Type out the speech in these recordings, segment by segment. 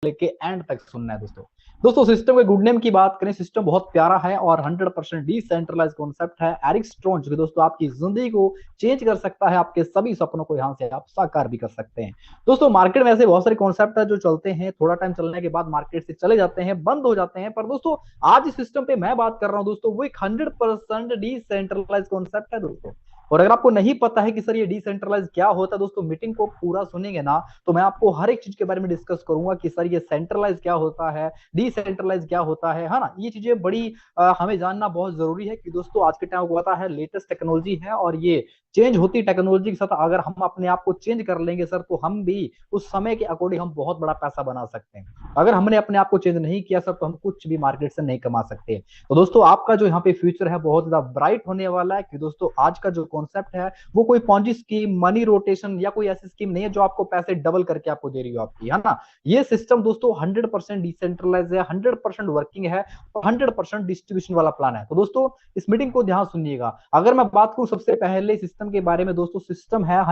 लेके एंड तक सुनना है दोस्तों। दोस्तों सिस्टम के गुड नेम की बात करें, सिस्टम बहुत प्यारा है और 100% डिसेंट्रलाइज कॉन्सेप्ट है। एरिक स्टोन जो कि दोस्तों आपकी जिंदगी को चेंज कर सकता है, आपके सभी सपनों को यहाँ से आप साकार भी कर सकते हैं। दोस्तों मार्केट में ऐसे बहुत सारे कॉन्सेप्ट है जो चलते हैं, थोड़ा टाइम चलने के बाद मार्केट से चले जाते हैं, बंद हो जाते हैं, पर दोस्तों आज इस सिस्टम पे मैं बात कर रहा हूँ दोस्तों, वो एक 100% डिसेंट्रलाइज कॉन्सेप्ट है दोस्तों। और अगर आपको नहीं पता है कि सर ये डिसेंट्रलाइज क्या होता है दोस्तों, मीटिंग को पूरा सुनेंगे ना तो मैं आपको हर एक चीज के बारे में डिस्कस करूंगा कि सर ये सेंट्रलाइज क्या होता है, डिसेंट्रलाइज क्या होता है ना। ये चीजें बड़ी हमें जानना बहुत जरूरी है कि दोस्तों आज के टाइम को पता है लेटेस्ट टेक्नोलॉजी है और ये चेंज होती टेक्नोलॉजी के साथ अगर हम अपने आप को चेंज कर लेंगे सर तो हम भी उस समय के अकॉर्डिंग हम बहुत बड़ा पैसा बना सकते हैं। अगर हमने अपने आप को चेंज नहीं किया सर तो हम कुछ भी मार्केट से नहीं कमा सकते। तो दोस्तों आपका जो यहाँ पे फ्यूचर है बहुत ज्यादा ब्राइट होने वाला है कि दोस्तों आज का जो कॉन्सेप्ट है वो कोई पॉन्जी स्कीम, मनी रोटेशन या कोई ऐसी स्कीम नहीं है जो आपको पैसे डबल करके आपको दे रही हो आपकी, है ना। ये सिस्टम दोस्तों 100% डिसेंट्रलाइज है, 100% वर्किंग है और 100% डिस्ट्रीब्यूशन वाला प्लान है। तो दोस्तों इस मीटिंग को ध्यान सुनिएगा। अगर मैं बात करूं सबसे पहले सिस्टम के बारे में दोस्तों, सिस्टम है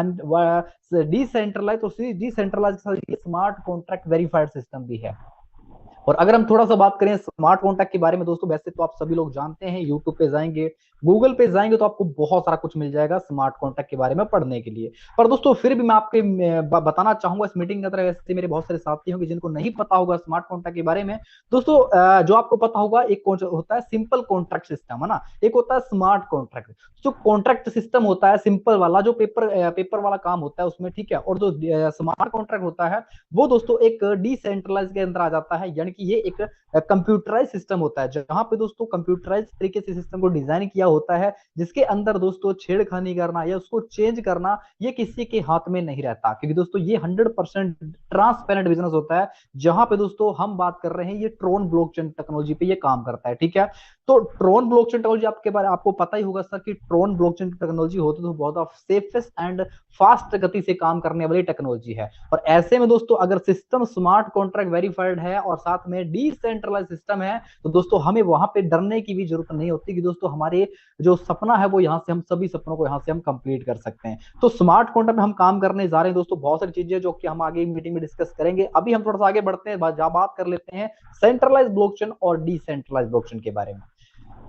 डिसेंट्रलाइज, तो डिसेंट्रलाइज के साथ स्मार्ट कॉन्ट्रैक्ट वेरीफाइड सिस्टम भी है। और अगर हम थोड़ा सा बात करें स्मार्ट कॉन्ट्रैक्ट के बारे में दोस्तों, वैसे तो आप सभी लोग जानते हैं, यूट्यूब पे जाएंगे, गूगल पे जाएंगे तो आपको बहुत सारा कुछ मिल जाएगा स्मार्ट कॉन्ट्रैक्ट के बारे में पढ़ने के लिए। पर दोस्तों फिर भी मैं आपके बताना चाहूंगा इस मीटिंग के अंदर, वैसे मेरे बहुत सारे साथी होंगे जिनको नहीं पता होगा स्मार्ट कॉन्ट्रैक्ट के बारे में। दोस्तों जो आपको पता होगा एक होता है सिंपल कॉन्ट्रैक्ट सिस्टम, है ना, एक होता है स्मार्ट कॉन्ट्रैक्ट। जो कॉन्ट्रैक्ट सिस्टम होता है सिंपल वाला, जो पेपर वाला काम होता है उसमें, ठीक है, और जो स्मार्ट कॉन्ट्रैक्ट होता है वो दोस्तों एक डिसेंट्रलाइज के अंदर आ जाता है, यानी कि ये एक कंप्यूटराइज सिस्टम होता है जहां पे दोस्तों कंप्यूटराइज तरीके से सिस्टम को डिजाइन किया होता है, जिसके अंदर दोस्तों छेड़खानी करना या उसको चेंज करना ये किसी के हाथ में नहीं रहता, क्योंकि दोस्तों ये 100% ट्रांसपेरेंट बिजनेस होता है। जहां पे दोस्तों हम बात कर रहे हैं ये ट्रोन ब्लॉकचेन टेक्नोलॉजी पे ये काम करता है, ठीक है। तो ट्रोन ब्लॉकचेन टेक्नोलॉजी आपके बारे आपको पता ही होगा सर कि ट्रोन ब्लॉकचेन टेक्नोलॉजी होती तो बहुत ऑफ सेफेस्ट एंड फास्ट गति से काम करने वाली टेक्नोलॉजी है। और ऐसे में दोस्तों अगर सिस्टम स्मार्ट कॉन्ट्रैक्ट वेरीफाइड है और साथ में डिसेंट्रलाइज सिस्टम है तो दोस्तों हमें वहां पे डरने की भी जरूरत नहीं होती कि दोस्तों हमारे जो सपना है वो यहाँ से हम सभी सपनों को यहाँ से हम कंप्लीट कर सकते हैं। तो स्मार्ट कॉन्ट्रैक्ट में हम काम करने जा रहे हैं दोस्तों, बहुत सारी चीजें जो कि हम आगे मीटिंग में डिस्कस करेंगे। अभी हम थोड़ा सा आगे बढ़ते हैं, बात कर लेते हैं सेंट्रलाइज ब्लॉकचेन और डिसेंट्रलाइज ब्लॉकचेन के बारे में।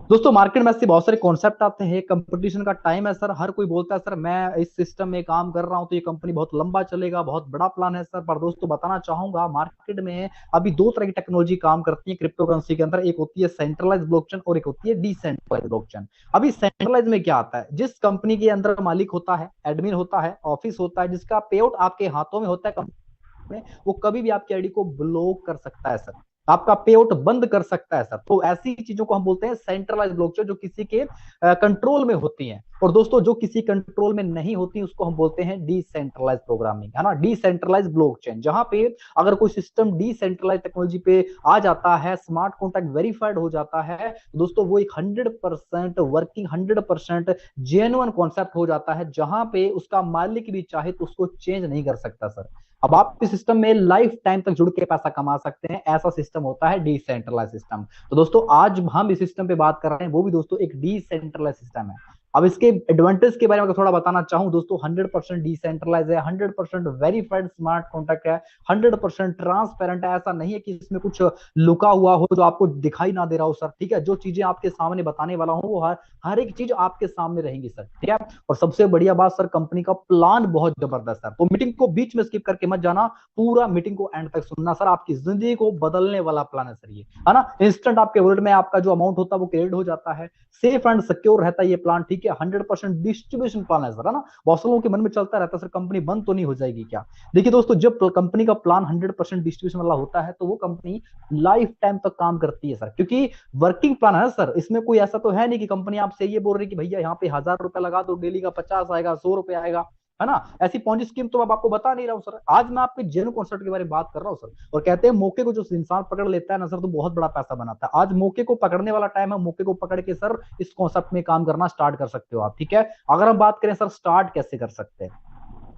दोस्तों मार्केट में ऐसे बहुत सारे कॉन्सेप्ट आते हैं, कंपटीशन का टाइम है सर, हर कोई बोलता है सर मैं इस सिस्टम में काम कर रहा हूं तो ये कंपनी बहुत लंबा चलेगा, बहुत बड़ा प्लान है सर। पर दोस्तों बताना चाहूंगा मार्केट में अभी दो तरह की टेक्नोलॉजी काम करती है क्रिप्टो करेंसी के अंदर, एक होती है सेंट्रलाइज ब्लॉकचेन और एक होती है डिसेंट्रलाइज ब्लॉकचेन। अभी सेंट्रलाइज में क्या आता है, जिस कंपनी के अंदर मालिक होता है, एडमिन होता है, ऑफिस होता है, जिसका पे आउट आपके हाथों में होता है कंपनी में, वो कभी भी आपकी आईडी को ब्लॉक कर सकता है सर, आपका पे आउट बंद कर सकता है सर। तो ऐसी चीजों को हम बोलते हैं सेंट्रलाइज ब्लॉकचेन जो किसी के कंट्रोल में होती हैं। और दोस्तों जो किसी कंट्रोल में नहीं होती उसको हम बोलते हैं डिसेंट्रलाइज प्रोग्रामिंग, है ना, डिसेंट्रलाइज ब्लॉकचेन। जहां पे अगर कोई सिस्टम डिसेंट्रलाइज टेक्नोलॉजी पे आ जाता है, स्मार्ट कॉन्ट्रैक्ट वेरीफाइड हो जाता है, दोस्तों वो एक 100% वर्किंग, 100% जेन्युइन कॉन्सेप्ट हो जाता है, जहां पे उसका मालिक भी चाहे तो उसको चेंज नहीं कर सकता सर। अब आप इस सिस्टम में लाइफ टाइम तक जुड़ के पैसा कमा सकते हैं, ऐसा सिस्टम होता है डिसेंट्रलाइज सिस्टम। तो दोस्तों आज हम इस सिस्टम पे बात कर रहे हैं, वो भी दोस्तों एक डिसेंट्रलाइज सिस्टम है। अब इसके एडवांटेज के बारे में थोड़ा बताना चाहूं दोस्तों, 100% डिसेंट्रलाइज है, 100% वेरीफाइड स्मार्ट कॉन्ट्रैक्ट है, 100% ट्रांसपेरेंट है। ऐसा नहीं है कि इसमें कुछ लुका हुआ हो जो आपको दिखाई ना दे रहा हो सर, ठीक है। जो चीजें आपके सामने बताने वाला हूं वो हर एक चीज आपके सामने रहेंगी सर, ठीक है। और सबसे बढ़िया बात सर, कंपनी का प्लान बहुत जबरदस्त है। तो मीटिंग को बीच में स्किप करके मत जाना, पूरा मीटिंग को एंड तक सुनना सर, आपकी जिंदगी को बदलने वाला प्लान है सर ये, है ना। इंस्टेंट आपके वॉलेट में आपका जो अमाउंट होता है वो क्रेडिट हो जाता है, सेफ एंड सिक्योर रहता है ये प्लान, ठीक है। 100% डिस्ट्रीब्यूशन प्लान है सर, है ना। बहुत लोगों के मन में चलता रहता है सर कंपनी बंद तो नहीं हो जाएगी क्या। देखिए दोस्तों जब कंपनी का प्लान 100% डिस्ट्रीब्यूशन वाला होता है तो वो कंपनी लाइफ टाइम तक काम करती है सर, क्योंकि वर्किंग प्लान है सर। इसमें कोई ऐसा तो है नहीं कि कंपनी आपसे ये बोल रही कि भैया यहाँ पे 1,000 रुपया लगा दो, डेली का 50 आएगा, 100 रुपया आएगा, है ना। ऐसी पॉन्जी स्कीम तो मैं आपको बता नहीं रहा हूँ सर, आज मैं आपके जेन्युइन कॉन्सेप्ट के बारे में बात कर रहा हूँ सर। और कहते हैं मौके को जो इंसान पकड़ लेता है ना सर तो बहुत बड़ा पैसा बनाता है। आज मौके को पकड़ने वाला टाइम है, मौके को पकड़ के सर इस कॉन्सेप्ट में काम करना स्टार्ट कर सकते हो आप, ठीक है। अगर हम बात करें सर स्टार्ट कैसे कर सकते हैं,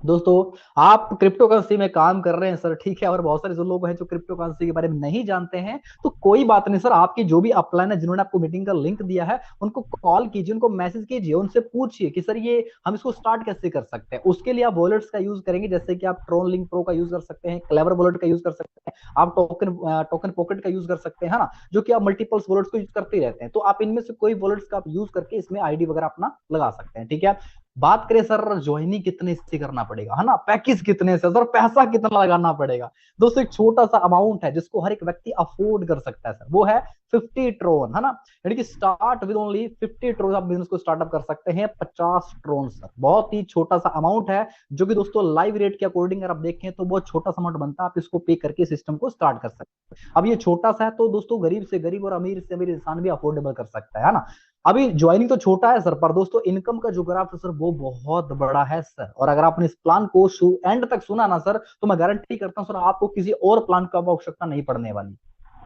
दोस्तों आप क्रिप्टो करेंसी में काम कर रहे हैं सर, ठीक है, और बहुत सारे जो लोग हैं जो क्रिप्टो करेंसी के बारे में नहीं जानते हैं, तो कोई बात नहीं सर, आपकी जो भी अपलाइन है जिन्होंने आपको मीटिंग का लिंक दिया है उनको कॉल कीजिए, उनको मैसेज कीजिए, उनसे पूछिए कि सर ये हम इसको स्टार्ट कैसे कर सकते हैं। उसके लिए आप वॉलेट्स का यूज करेंगे, जैसे कि आप ट्रोन लिंक प्रो का यूज कर सकते हैं, क्लेवर वॉलेट का यूज कर सकते हैं, आप टोकन टोकन पॉकेट का यूज कर सकते हैं, है ना, जो कि आप मल्टीपल्स वॉलेट्स को यूज करते ही रहते हैं। तो आप इनमें से कोई वॉलेट्स का आप यूज करके इसमें आईडी वगैरह अपना लगा सकते हैं, ठीक है। बात करें सर ज्वाइनिंग कितने से करना पड़ेगा, है ना, पैकेज कितने से, सर पैसा कितना लगाना पड़ेगा। दोस्तों एक छोटा सा अमाउंट है जिसको हर एक व्यक्ति अफोर्ड कर सकता है सर, वो है 50 ट्रोन, है ना, यानी कि स्टार्ट विद ओनली 50 ट्रोन आप बिजनेस को स्टार्टअप कर सकते हैं। 50 ट्रोन सर बहुत ही छोटा सा अमाउंट है, जो कि दोस्तों लाइव रेट के अकॉर्डिंग अगर आप देखें तो बहुत छोटा सा अमाउंट बनता है, आप इसको पे करके सिस्टम को स्टार्ट कर सकते हैं। अब ये छोटा सा है तो दोस्तों गरीब से गरीब और अमीर से अमीर इंसान भी अफोर्डेबल कर सकता है ना। अभी ज्वाइनिंग तो छोटा है सर, पर दोस्तों इनकम का जो ग्राफ है सर वो बहुत बड़ा है सर, और अगर आपने इस प्लान को एंड तक सुना ना सर, तो मैं गारंटी करता हूं सर आपको किसी और प्लान की आवश्यकता नहीं पड़ने वाली।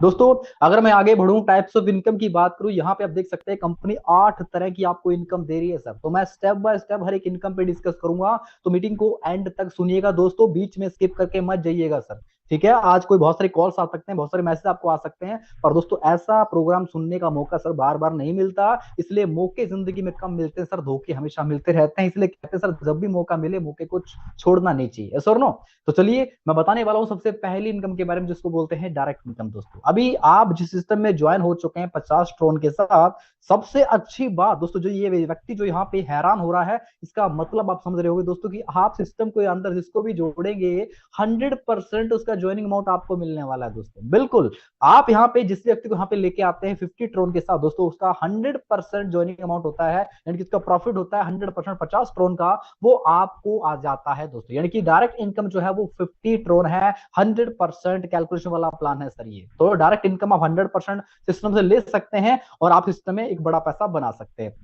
दोस्तों अगर मैं आगे बढ़ूं, टाइप्स ऑफ इनकम की बात करूं, यहाँ पे आप देख सकते हैं कंपनी 8 तरह की आपको इनकम दे रही है सर, तो मैं स्टेप बाय स्टेप हर एक इनकम पे डिस्कस करूंगा, तो मीटिंग को एंड तक सुनिएगा दोस्तों, बीच में स्किप करके मत जाइएगा सर, ठीक है। आज कोई बहुत सारे कॉल्स आ सकते हैं, बहुत सारे मैसेज आपको आ सकते हैं, पर दोस्तों ऐसा प्रोग्राम सुनने का मौका सर बार बार नहीं मिलता, इसलिए मौके जिंदगी में कम मिलते हैं सर, धोखे हमेशा मिलते रहते हैं, इसलिए कहते हैं सर जब भी मौका मिले मौके को छोड़ना नहीं चाहिए, सर नो। तो चलिए मैं बताने वाला हूं सबसे पहली इनकम के बारे में, जिसको बोलते हैं डायरेक्ट इनकम। दोस्तों अभी आप जिस सिस्टम में ज्वाइन हो चुके हैं 50 ट्रोन के साथ, सबसे अच्छी बात दोस्तों, जो ये व्यक्ति जो यहाँ पे हैरान हो रहा है, इसका मतलब आप समझ रहे होंगे दोस्तों कि आप सिस्टम को अंदर जिसको भी जोड़ेंगे 100% उसका ज्वाइनिंग अमाउंट आपको मिलने वाला है दोस्तों, बिल्कुल। आप यहाँ पे जिस व्यक्ति को यहाँ पे लेके आते हैं 50 ट्रोन के साथ दोस्तों, उसका 100% ज्वाइनिंग अमाउंट होता है, यानी कि उसका प्रॉफिट होता है 100%। 50 ट्रोन का वो आपको आ जाता है दोस्तों, यानी कि डायरेक्ट इनकम जो है वो 50 ट्रोन है, 100% कैलकुलेशन वाला प्लान है सर ये। तो डायरेक्ट इनकम आप 100% सिस्टम से ले सकते हैं और आप सिस्टम में एक बड़ा पैसा बना सकते हैं।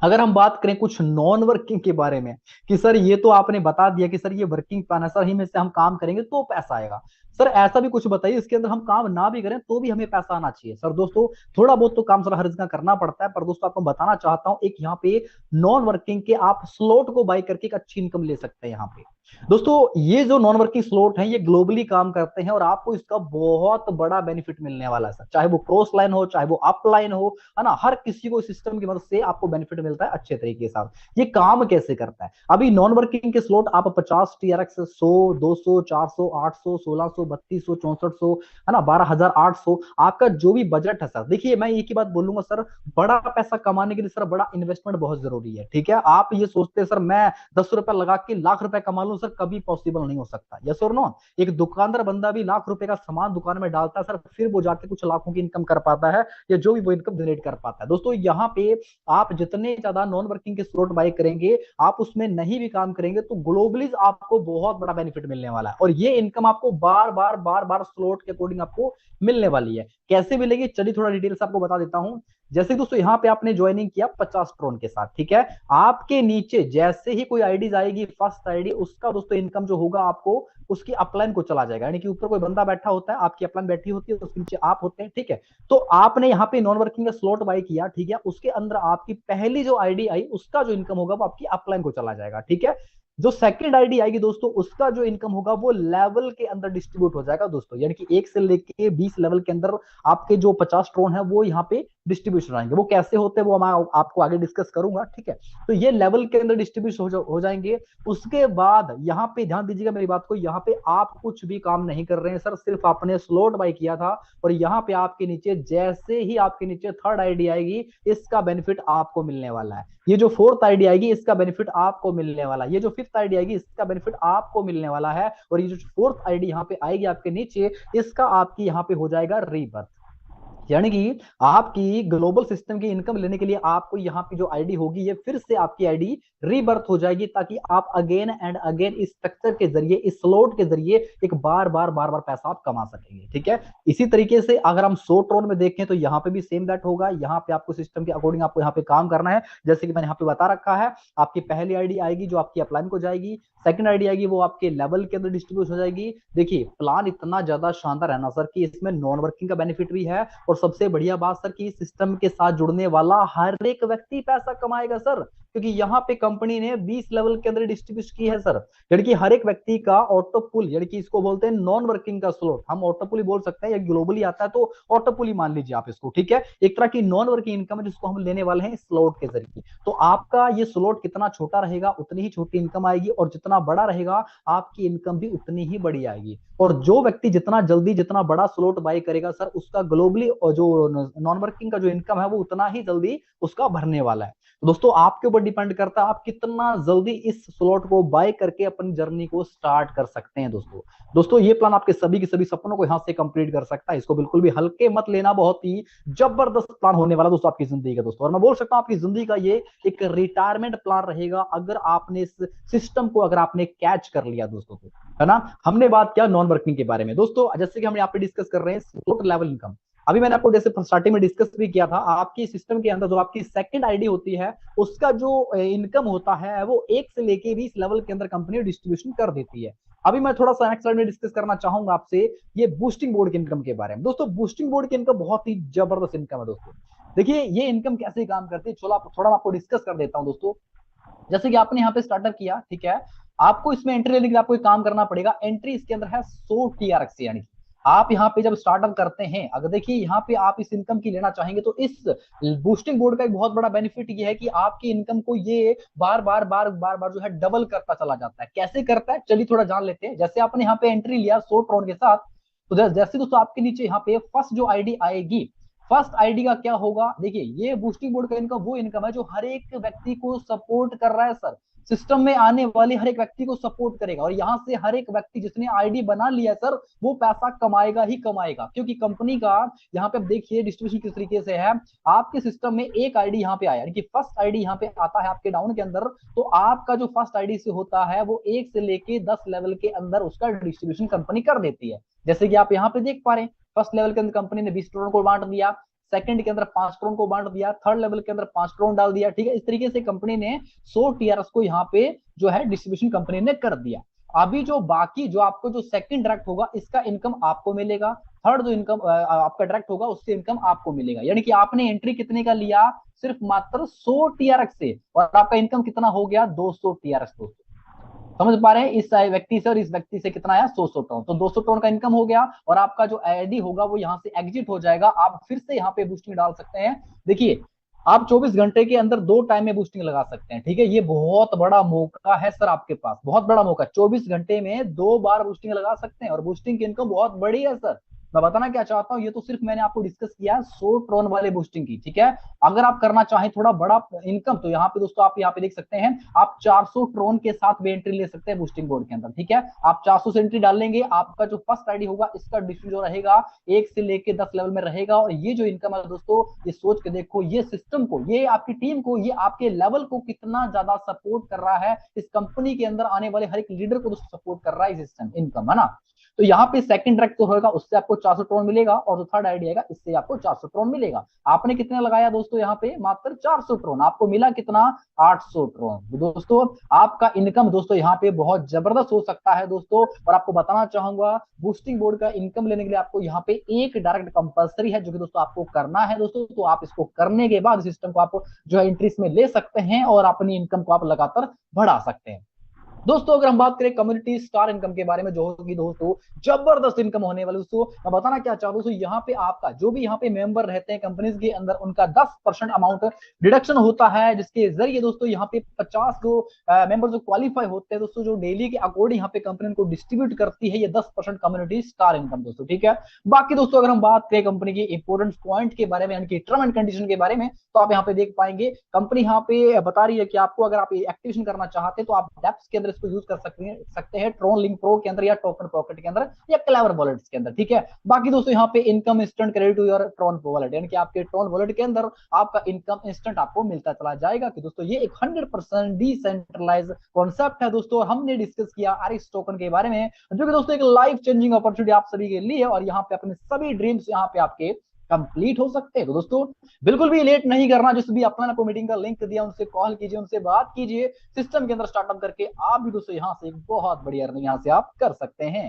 अगर हम बात करें कुछ नॉन वर्किंग के बारे में, कि सर ये तो आपने बता दिया कि सर ये वर्किंग प्लान है सर, ही में से हम काम करेंगे तो पैसा आएगा, सर ऐसा भी कुछ बताइए इसके अंदर हम काम ना भी करें तो भी हमें पैसा आना चाहिए। सर दोस्तों थोड़ा बहुत तो काम सर हर जगह करना पड़ता है, पर दोस्तों आपको बताना चाहता हूं एक यहाँ पे नॉन वर्किंग के आप स्लॉट को बाई करके एक अच्छी इनकम ले सकते हैं यहाँ पे। दोस्तों ये जो नॉन वर्किंग स्लॉट है ये ग्लोबली काम करते हैं और आपको इसका बहुत बड़ा बेनिफिट मिलने वाला है सर, चाहे वो क्रॉस लाइन हो चाहे वो अप लाइन हो, है ना, हर किसी को सिस्टम की मदद से आपको बेनिफिट मिलता है अच्छे तरीके से। ये काम कैसे करता है, अभी नॉन वर्किंग के स्लॉट आप 50 TRX 100 200 400 800 1600 3200 6400, है ना, 12,800, आपका जो भी बजट है सर। देखिए मैं एक ही बात बोलूंगा सर, बड़ा पैसा कमाने के लिए सर बड़ा इन्वेस्टमेंट बहुत जरूरी है, ठीक है। आप ये सोचते हैं सर मैं 10 रुपए लगा के लाख रुपए कमा लूं, सर कभी पॉसिबल नहीं हो सकता, यस और नो। एक दुकानदार बंदा भी लाख रुपए का सामान दुकान में डालता है सर, फिर वो जाके कुछ लाखों की इनकम कर पाता है, या जो भी वो इनकम जनरेट कर पाता है। दोस्तों यहाँ पे आप जितने ज्यादा नॉन वर्किंग के स्लॉट बाय करेंगे, आप उसमें नहीं भी काम करेंगे तो ग्लोबली आपको बहुत बड़ा बेनिफिट मिलने वाला है, और ये इनकम आपको बार बार स्लॉट के अकॉर्डिंग आपको मिलने वाली है। कैसे मिलेगी चलिए थोड़ा डिटेल से आपको बता देता हूं। जैसे दोस्तों यहाँ पे आपने ज्वाइनिंग किया 50 ट्रोन के साथ, ठीक है, आपके नीचे जैसे ही कोई आईडी आएगी फर्स्ट आईडी, उसका दोस्तों इनकम जो होगा आपको उसकी अपलाइन को चला जाएगा, यानी कि ऊपर कोई बंदा बैठा होता है, आपकी अपलाइन बैठी होती है, उसके नीचे आप होते हैं, ठीक है। तो आपने यहाँ पे नॉन वर्किंग का स्लॉट बाय किया, ठीक है, उसके अंदर आपकी पहली जो आईडी आई उसका जो इनकम होगा वो आपकी अपलाइन को चला जाएगा, ठीक है। जो सेकंड आईडी आएगी दोस्तों उसका जो इनकम होगा वो लेवल के अंदर डिस्ट्रीब्यूट हो जाएगा दोस्तों, यानी कि 1 से लेके 20 लेवल के अंदर आपके जो 50 ट्रोन है वो यहाँ पे डिस्ट्रीब्यूशन आएंगे। वो कैसे होते हैं वो मैं आपको आगे डिस्कस करूंगा, ठीक है। तो ये लेवल के अंदर डिस्ट्रीब्यूशन हो जाएंगे। उसके बाद यहाँ पे ध्यान दीजिएगा मेरी बात को, यहाँ पे आप कुछ भी काम नहीं कर रहे हैं सर, सिर्फ आपने स्लॉट बाय किया था, और यहाँ पे आपके नीचे जैसे ही आपके नीचे थर्ड आईडी आएगी इसका बेनिफिट आपको मिलने वाला है, ये जो फोर्थ आईडी आएगी इसका बेनिफिट आपको मिलने वाला है, ये जो फिफ्थ आईडी आएगी इसका बेनिफिट आपको मिलने वाला है, और ये जो फोर्थ आईडी यहाँ पे आएगी आपके नीचे इसका आपकी यहाँ पे हो जाएगा रीबर्थ। यानी कि आपकी ग्लोबल सिस्टम की इनकम लेने के लिए आपको यहाँ पे जो आईडी होगी ये फिर से आपकी आईडी रीबर्थ हो जाएगी, ताकि आप अगेन एंड अगेन इस स्ट्रक्चर के जरिए इस स्लॉट के जरिए एक बार बार पैसा आप कमा सकेंगे, ठीक है। इसी तरीके से अगर हम 100 ट्रोन में देखें तो यहाँ पे भी सेम दैट होगा, यहाँ पे आपको सिस्टम के अकॉर्डिंग आपको यहाँ पे काम करना है, जैसे कि मैंने यहाँ पे बता रखा है। आपकी पहली आईडी आएगी जो आपकी अपलाइन को जाएगी, सेकंड आईडी आएगी वो आपके लेवल के अंदर डिस्ट्रीब्यूट हो जाएगी। देखिए प्लान इतना ज्यादा शानदार है ना सर कि इसमें नॉन वर्किंग का बेनिफिट भी है, और सबसे बढ़िया बात सर कि सिस्टम के साथ जुड़ने वाला हर एक व्यक्ति पैसा कमाएगा सर, क्योंकि यहाँ पे कंपनी ने 20 लेवल के अंदर डिस्ट्रीब्यूट की है सर। यानी कि हर एक व्यक्ति का ऑटो पुल, यानी कि इसको बोलते हैं नॉन वर्किंग का स्लॉट, हम ऑटो पुल ही बोल सकते हैं, या ग्लोबली आता है तो ऑटो पुल ही मान लीजिए आप इसको, ठीक है। एक तरह की नॉन वर्किंग इनकम है जिसको हम लेने वाले हैं स्लॉट के जरिए। तो आपका ये स्लॉट कितना छोटा रहेगा उतनी ही छोटी इनकम आएगी, और जितना बड़ा रहेगा आपकी इनकम भी उतनी ही बड़ी आएगी। और जो व्यक्ति जितना जल्दी जितना बड़ा स्लॉट बाय करेगा सर, उसका ग्लोबली जो नॉन वर्किंग का जो इनकम है वो उतना ही जल्दी उसका भरने वाला है। तो दोस्तों आपके ऊपर डिपेंड करता है आप कितना जल्दी इस स्लॉट को बाय करके अपनी जर्नी को स्टार्ट कर सकते हैं दोस्तों। दोस्तों ये प्लान आपके सभी के सभी सपनों को यहां से कंप्लीट कर सकता है, इसको बिल्कुल भी हल्के मत लेना, बहुत ही जबरदस्त प्लान होने वाला दोस्तों आपकी जिंदगी का दोस्तों। और मैं बोल सकता हूं आपकी जिंदगी का ये एक रिटायरमेंट प्लान रहेगा अगर आपने इस सिस्टम को अगर आपने कैच कर लिया दोस्तों, तो है ना। हमने बात किया नॉन वर्किंग के बारे में दोस्तों, जैसे कि हम यहाँ पे डिस्कस कर रहे हैं स्लॉट लेवल इनकम। अभी मैंने आपको जैसे स्टार्टिंग में डिस्कस भी किया था, आपकी सिस्टम के अंदर जो आपकी सेकंड आईडी होती है उसका जो इनकम होता है वो 1 से लेके 20 लेवल के अंदर कंपनी डिस्ट्रीब्यूशन कर देती है। अभी मैं थोड़ा सा नेक्स्ट स्लाइड में डिस्कस करना चाहूंगा आपसे ये बूस्टिंग बोर्ड की इनकम के बारे में। दोस्तों बूस्टिंग बोर्ड की इनकम बहुत ही जबरदस्त इनकम है दोस्तों। देखिए ये इनकम कैसे काम करती है, चलो थोड़ा मैं आपको डिस्कस कर देता हूं दोस्तों। जैसे कि आपने यहाँ पे स्टार्टअप किया, ठीक है, आपको इसमें एंट्री लेने के लिए आपको एक काम करना पड़ेगा। एंट्री इसके अंदर है 100 TRX, यानी आप यहाँ पे जब स्टार्टअप करते हैं, अगर देखिए यहाँ पे आप इस इनकम की लेना चाहेंगे तो इस बूस्टिंग बोर्ड का एक बहुत बड़ा बेनिफिट ये है कि आपकी इनकम को ये बार बार बार बार बार जो है डबल करता चला जाता है। कैसे करता है चलिए थोड़ा जान लेते हैं। जैसे आपने यहाँ पे एंट्री लिया 100 ट्रॉन के साथ, तो जैसे दोस्तों आपके नीचे यहाँ पे फर्स्ट जो आईडी आएगी, फर्स्ट आईडी का क्या होगा, देखिए ये बूस्टिंग बोर्ड का इनकम वो इनकम है जो हर एक व्यक्ति को सपोर्ट कर रहा है सर, सिस्टम में आने वाले हर एक व्यक्ति को सपोर्ट करेगा। और यहाँ से हर एक व्यक्ति जिसने आईडी बना लिया सर वो पैसा कमाएगा ही कमाएगा, क्योंकि कंपनी का यहाँ पे आप देखिए डिस्ट्रीब्यूशन किस तरीके से है। आपके सिस्टम में एक आईडी यहाँ पे आया, यानी कि फर्स्ट आईडी यहाँ पे आता है आपके डाउन के अंदर, तो आपका जो फर्स्ट आईडी से होता है वो 1 से लेके 10 लेवल के अंदर उसका डिस्ट्रीब्यूशन कंपनी कर देती है। जैसे कि आप यहाँ पे देख पा रहे हैं, फर्स्ट लेवल के अंदर कंपनी ने 20 करोड़ को बांट दिया, सेकंड के अंदर 5 करोड़ को बांट दिया, थर्ड लेवल के अंदर 5 करोड़ डाल दिया, ठीक है। इस तरीके से कंपनी ने 100 TRS को यहाँ पे जो है डिस्ट्रीब्यूशन कंपनी ने कर दिया। अभी जो बाकी जो आपको जो सेकंड डायरेक्ट होगा इसका इनकम आपको मिलेगा, थर्ड जो इनकम आपका डायरेक्ट होगा उससे इनकम आपको मिलेगा। यानी कि आपने एंट्री कितने का लिया, सिर्फ मात्र 100 TRX से, और आपका इनकम कितना हो गया 200 TRX दोस्तों। समझ पा रहे हैं, इस व्यक्ति से और इस व्यक्ति से कितना आया 100 टोन, तो 200 टोन का इनकम हो गया। और आपका जो आईडी होगा वो यहाँ से एग्जिट हो जाएगा, आप फिर से यहाँ पे बूस्टिंग डाल सकते हैं। देखिए आप 24 घंटे के अंदर 2 टाइम में बूस्टिंग लगा सकते हैं, ठीक है। ये बहुत बड़ा मौका है सर आपके पास, बहुत बड़ा मौका, 24 घंटे में 2 बार बूस्टिंग लगा सकते हैं, और बूस्टिंग की इनकम बहुत बड़ी है सर। मैं बताना क्या चाहता हूँ, ये तो सिर्फ मैंने आपको डिस्कस किया 100 ट्रोन वाले बूस्टिंग की, ठीक है। अगर आप करना चाहें थोड़ा बड़ा इनकम, तो यहाँ पे दोस्तों आप यहाँ पे देख सकते हैं, आप 400 ट्रोन के साथ भी एंट्री ले सकते हैं बूस्टिंग बोर्ड के अंदर, ठीक है। आप 400 से एंट्री डाल लेंगे, आपका जो फर्स्ट आईडी होगा इसका डिस्ट्रीब्यूशन जो रहेगा 1 से लेके 10 लेवल में रहेगा। और ये जो इनकम है दोस्तों, ये सोच के देखो, ये सिस्टम को, ये आपकी टीम को, ये आपके लेवल को कितना ज्यादा सपोर्ट कर रहा है, इस कंपनी के अंदर आने वाले हर एक लीडर को दोस्तों सपोर्ट कर रहा है सिस्टम इनकम, है ना। तो यहाँ पे सेकंड डायरेक्ट तो होगा, उससे आपको 400 ट्रोन मिलेगा, और जो थर्ड आईडी आएगा इससे आपको 400 ट्रोन मिलेगा। आपने कितने लगाया दोस्तों, यहाँ पे मात्र 400 ट्रोन, आपको मिला कितना 800 ट्रोन। दोस्तों आपका इनकम दोस्तों यहाँ पे बहुत जबरदस्त हो सकता है दोस्तों। और आपको बताना चाहूंगा बूस्टिंग बोर्ड का इनकम लेने के लिए आपको यहाँ पे एक डायरेक्ट कंपलसरी है, जो कि दोस्तों आपको करना है दोस्तों। तो आप इसको करने के बाद सिस्टम को आप जो है एंट्रीज में ले सकते हैं, और अपनी इनकम को आप लगातार बढ़ा सकते हैं दोस्तों। अगर हम बात करें कम्युनिटी स्टार इनकम के बारे में, जो होगी दोस्तों जबरदस्त इनकम होने वाली दोस्तों। मैं बताना क्या चाहता हूं दोस्तों, यहाँ पे आपका जो भी यहाँ पे मेंबर रहते हैं कंपनीज के अंदर, उनका 10% अमाउंट डिडक्शन होता है, जिसके जरिए दोस्तों यहाँ पे 50 जो मेंबर जो क्वालिफाई होते हैं दोस्तों, जो डेली के अकॉर्डिंग यहाँ पे कंपनी उनको डिस्ट्रीब्यूट करती है ये 10% कम्युनिटी स्टार इनकम दोस्तों, ठीक है। बाकी दोस्तों अगर हम बात करें कंपनी के इंपोर्टेंट पॉइंट के बारे में, यानी कि टर्म एंड कंडीशन के बारे में, तो आप यहाँ पे देख पाएंगे कंपनी यहाँ पे बता रही है कि आपको अगर आप एक्टिवेशन करना चाहते हैं तो आप डेप्स के अंदर इसको यूज कर सकते हैं, ट्रोन लिंक प्रो के अंदर, या टोकन पॉकेट के अंदर, या क्लेवर वॉलेट्स के अंदर, ठीक है। बाकी दोस्तों यहाँ पे income instant credit to your Tron wallet, यानी कि आपके ट्रोन वॉलेट के अंदर आपका इनकम इंस्टेंट आपको मिलता चला जाएगा। कि दोस्तों ये एक 100% डिसेंट्रलाइज कॉन्सेप्ट है दोस्तों। हमने डिस्कस किया आरएक्स टोकन के बारे में, जो कि दोस्तों एक लाइफ चेंजिंग अपॉर्चुनिटी आप सभी के लिए, और यहाँ पे अपने सभी ड्रीम्स यहाँ पे आपके कंप्लीट हो सकते हैं। तो दोस्तों बिल्कुल भी लेट नहीं करना, जिस भी अपना आपको मीटिंग का लिंक दिया उनसे कॉल कीजिए, उनसे बात कीजिए, सिस्टम के अंदर स्टार्टअप करके आप भी दोस्तों यहाँ से एक बहुत बड़ी अर्निंग यहाँ से आप कर सकते हैं।